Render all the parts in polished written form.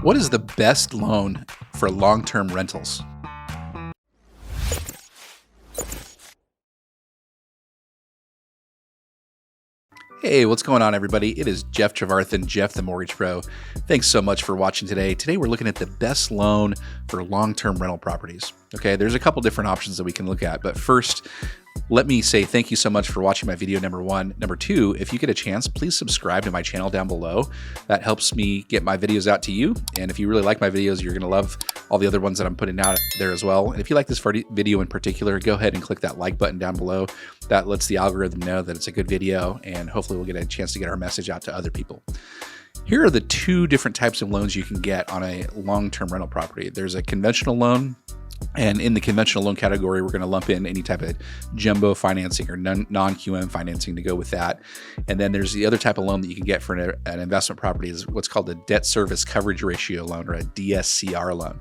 What is the best loan for long-term rentals? Hey, what's going on, everybody? It is Jeff Trevarthen, Jeff the Mortgage Pro. Thanks so much for watching today. Today, we're looking at the best loan for long-term rental properties. Okay, there's a couple different options that we can look at, but first, let me say thank you so much for watching my video, number one. Number two, if you get a chance, please subscribe to my channel down below. That helps me get my videos out to you. And if you really like my videos, you're gonna love all the other ones that I'm putting out there as well. And if you like this video in particular, go ahead and click that like button down below. That lets the algorithm know that it's a good video, and hopefully we'll get a chance to get our message out to other people. Here are the two different types of loans you can get on a long-term rental property. There's a conventional loan, and in the conventional loan category, we're going to lump in any type of jumbo financing or non-QM financing to go with that. And then there's the other type of loan that you can get for an investment property is what's called a debt service coverage ratio loan, or a DSCR loan.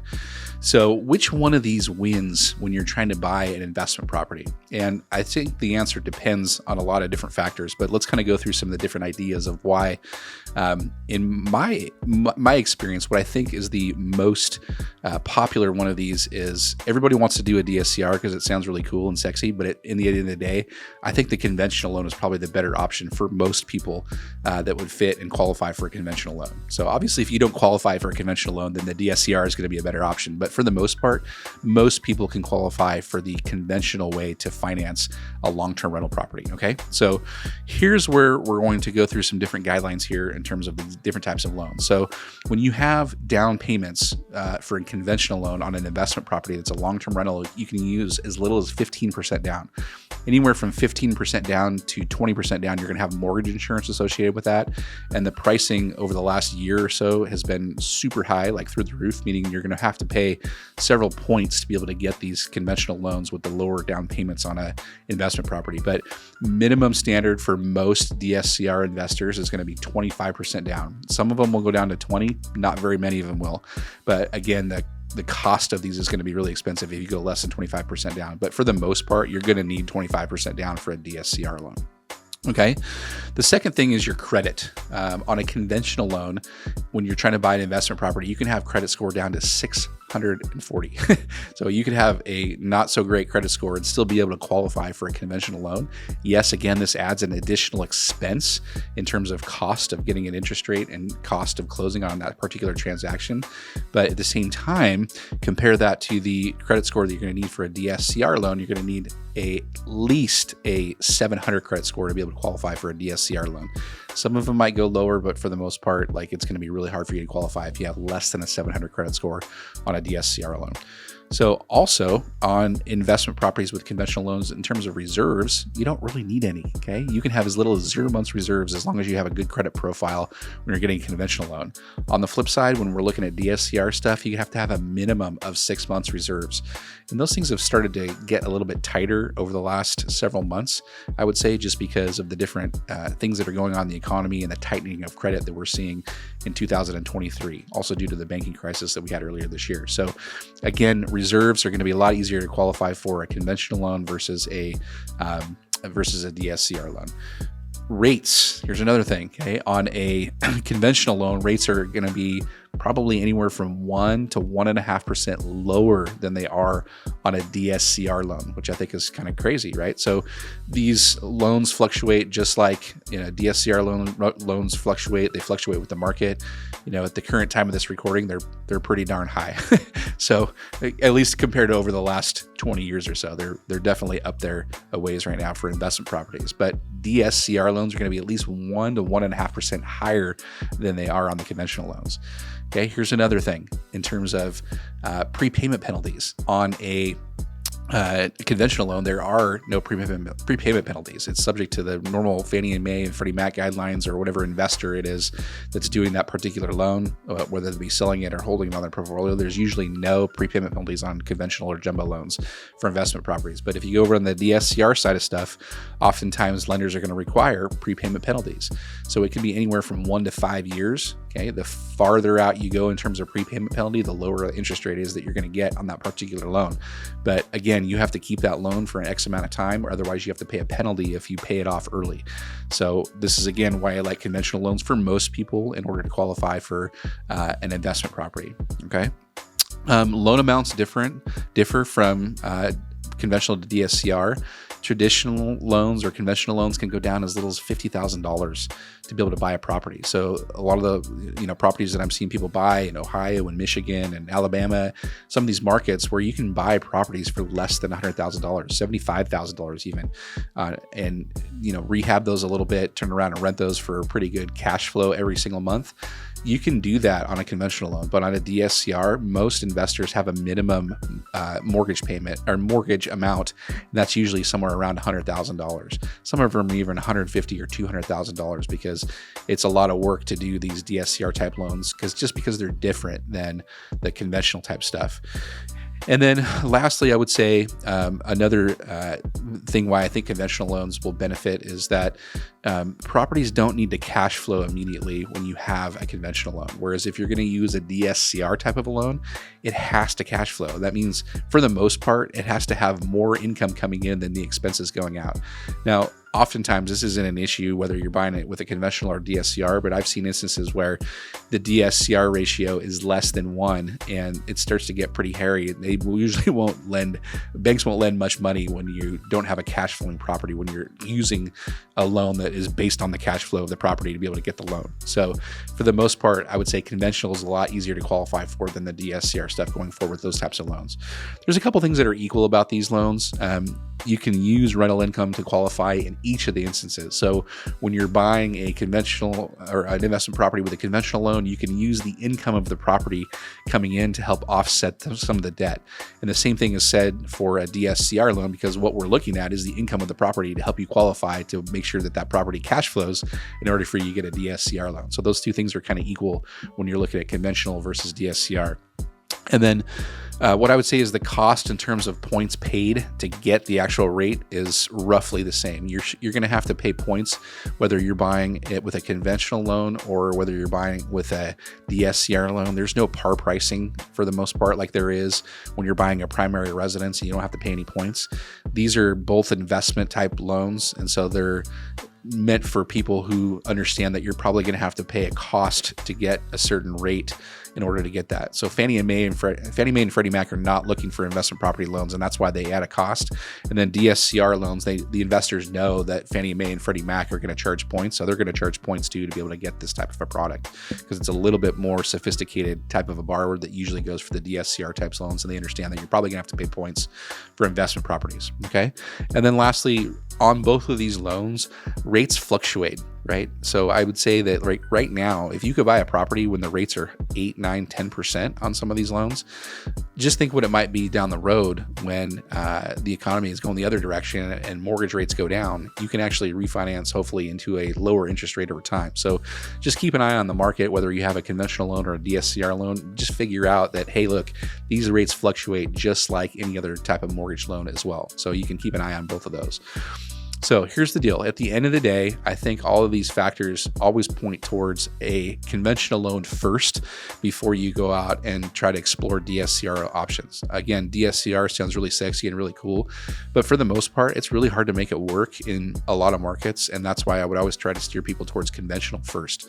So which one of these wins when you're trying to buy an investment property? And I think the answer depends on a lot of different factors, but let's kind of go through some of the different ideas of why. In my experience, what I think is the most popular one of these is everybody wants to do a DSCR because it sounds really cool and sexy, but in the end of the day, I think the conventional loan is probably the better option for most people that would fit and qualify for a conventional loan. So obviously, if you don't qualify for a conventional loan, then the DSCR is going to be a better option. But for the most part, most people can qualify for the conventional way to finance a long-term rental property. Okay, so here's where we're going to go through some different guidelines here in terms of the different types of loans. So when you have down payments for a conventional loan on an investment property that's a long-term rental, you can use as little as 15% down. Anywhere from 15% down to 20% down, you're going to have mortgage insurance associated with that. And the pricing over the last year or so has been super high, like through the roof, meaning you're going to have to pay several points to be able to get these conventional loans with the lower down payments on a investment property. But minimum standard for most DSCR investors is going to be 25% down. Some of them will go down to 20, not very many of them will. But again, the cost of these is going to be really expensive if you go less than 25% down. But for the most part, you're going to need 25% down for a DSCR loan. Okay. The second thing is your credit. On a conventional loan, when you're trying to buy an investment property, you can have credit score down to 640. So you could have a not so great credit score and still be able to qualify for a conventional loan. Yes, again, this adds an additional expense in terms of cost of getting an interest rate and cost of closing on that particular transaction. But at the same time, compare that to the credit score that you're going to need for a DSCR loan. You're going to need at least a 700 credit score to be able to qualify for a DSCR loan. Some of them might go lower, but for the most part, like it's going to be really hard for you to qualify if you have less than a 700 credit score on a DSCR loan. So also on investment properties with conventional loans, in terms of reserves, you don't really need any, okay? You can have as little as 0 months reserves as long as you have a good credit profile when you're getting a conventional loan. On the flip side, when we're looking at DSCR stuff, you have to have a minimum of 6 months reserves. And those things have started to get a little bit tighter over the last several months, I would say, just because of the different things that are going on in the economy and the tightening of credit that we're seeing in 2023, also due to the banking crisis that we had earlier this year. So again, reserves are going to be a lot easier to qualify for a conventional loan versus a DSCR loan. Rates, here's another thing, okay? On a conventional loan, rates are going to be probably anywhere from 1 to 1.5% lower than they are on a DSCR loan, which I think is kind of crazy, right? So these loans fluctuate just like DSCR loans fluctuate. They fluctuate with the market. At the current time of this recording, they're pretty darn high. So at least compared to over the last 20 years or so, they're definitely up there a ways right now for investment properties. But DSCR loans are going to be at least 1 to 1.5% higher than they are on the conventional loans. Okay, here's another thing in terms of prepayment penalties. On a conventional loan, there are no prepayment penalties. It's subject to the normal Fannie and Mae and Freddie Mac guidelines, or whatever investor it is that's doing that particular loan, whether they be selling it or holding it on their portfolio. There's usually no prepayment penalties on conventional or jumbo loans for investment properties. But if you go over on the DSCR side of stuff, oftentimes lenders are going to require prepayment penalties. So it can be anywhere from 1 to 5 years. Okay, the farther out you go in terms of prepayment penalty, the lower the interest rate is that you're going to get on that particular loan. But again, you have to keep that loan for an X amount of time, or otherwise you have to pay a penalty if you pay it off early. So this is again why I like conventional loans for most people in order to qualify for an investment property. Okay, loan amounts differ from conventional to DSCR. Traditional loans or conventional loans can go down as little as $50,000 to be able to buy a property. So a lot of the properties that I'm seeing people buy in Ohio and Michigan and Alabama, some of these markets where you can buy properties for less than $100,000, $75,000 even, and rehab those a little bit, turn around and rent those for a pretty good cash flow every single month. You can do that on a conventional loan, but on a DSCR, most investors have a minimum mortgage payment or mortgage amount. And that's usually somewhere around $100,000. Some of them are even $150,000 or $200,000 because it's a lot of work to do these DSCR type loans because they're different than the conventional type stuff. And then lastly, I would say another thing why I think conventional loans will benefit is that properties don't need to cash flow immediately when you have a conventional loan. Whereas if you're going to use a DSCR type of a loan, it has to cash flow. That means for the most part, it has to have more income coming in than the expenses going out. Now, oftentimes this isn't an issue whether you're buying it with a conventional or DSCR, but I've seen instances where the DSCR ratio is less than 1 and it starts to get pretty hairy. They usually banks won't lend much money when you don't have a cash flowing property, when you're using a loan that is based on the cash flow of the property to be able to get the loan. So for the most part, I would say conventional is a lot easier to qualify for than the DSCR stuff going forward with those types of loans. There's a couple things that are equal about these loans. You can use rental income to qualify in each of the instances. So when you're buying a conventional or an investment property with a conventional loan, you can use the income of the property coming in to help offset some of the debt. And the same thing is said for a DSCR loan, because what we're looking at is the income of the property to help you qualify to make sure that that property cash flows in order for you to get a DSCR loan. So those two things are kind of equal when you're looking at conventional versus DSCR. And then what I would say is the cost in terms of points paid to get the actual rate is roughly the same. You're going to have to pay points whether you're buying it with a conventional loan or whether you're buying with a DSCR loan. There's no par pricing for the most part like there is when you're buying a primary residence and you don't have to pay any points. These are both investment type loans, and so they're meant for people who understand that you're probably going to have to pay a cost to get a certain rate in order to get that. So Fannie Mae and Freddie Mac are not looking for investment property loans, and that's why they add a cost. And then DSCR loans, the investors know that Fannie Mae and Freddie Mac are going to charge points, so they're going to charge points too to be able to get this type of a product because it's a little bit more sophisticated type of a borrower that usually goes for the DSCR types loans, and they understand that you're probably going to have to pay points for investment properties. Okay, and then lastly, on both of these loans, rates fluctuate, right? So I would say that right now, if you could buy a property when the rates are 8, 9, 10% on some of these loans, just think what it might be down the road when the economy is going the other direction and mortgage rates go down. You can actually refinance hopefully into a lower interest rate over time. So just keep an eye on the market, whether you have a conventional loan or a DSCR loan. Just figure out that, hey, look, these rates fluctuate just like any other type of mortgage loan as well. So you can keep an eye on both of those. So here's the deal. At the end of the day, I think all of these factors always point towards a conventional loan first before you go out and try to explore DSCR options. Again, DSCR sounds really sexy and really cool, but for the most part, it's really hard to make it work in a lot of markets. And that's why I would always try to steer people towards conventional first.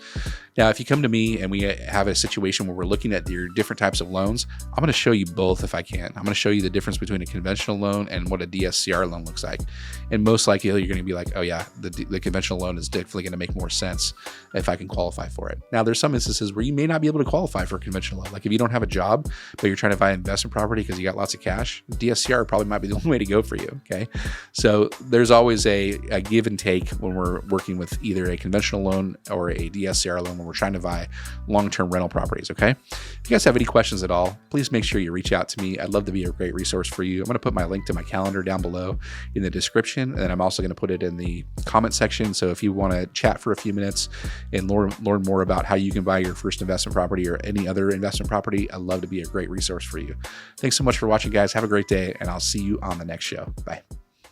Now, if you come to me and we have a situation where we're looking at your different types of loans, I'm going to show you both if I can. I'm going to show you the difference between a conventional loan and what a DSCR loan looks like. And most likely, you're going to be like, oh yeah, the conventional loan is definitely going to make more sense if I can qualify for it. Now, there's some instances where you may not be able to qualify for a conventional loan. Like if you don't have a job, but you're trying to buy investment property because you got lots of cash, DSCR probably might be the only way to go for you. Okay. So there's always a give and take when we're working with either a conventional loan or a DSCR loan when we're trying to buy long-term rental properties. Okay. If you guys have any questions at all, please make sure you reach out to me. I'd love to be a great resource for you. I'm going to put my link to my calendar down below in the description, and I'm also going to put it in the comment section. So if you want to chat for a few minutes and learn more about how you can buy your first investment property or any other investment property, I'd love to be a great resource for you. Thanks so much for watching, guys. Have a great day, and I'll see you on the next show. Bye.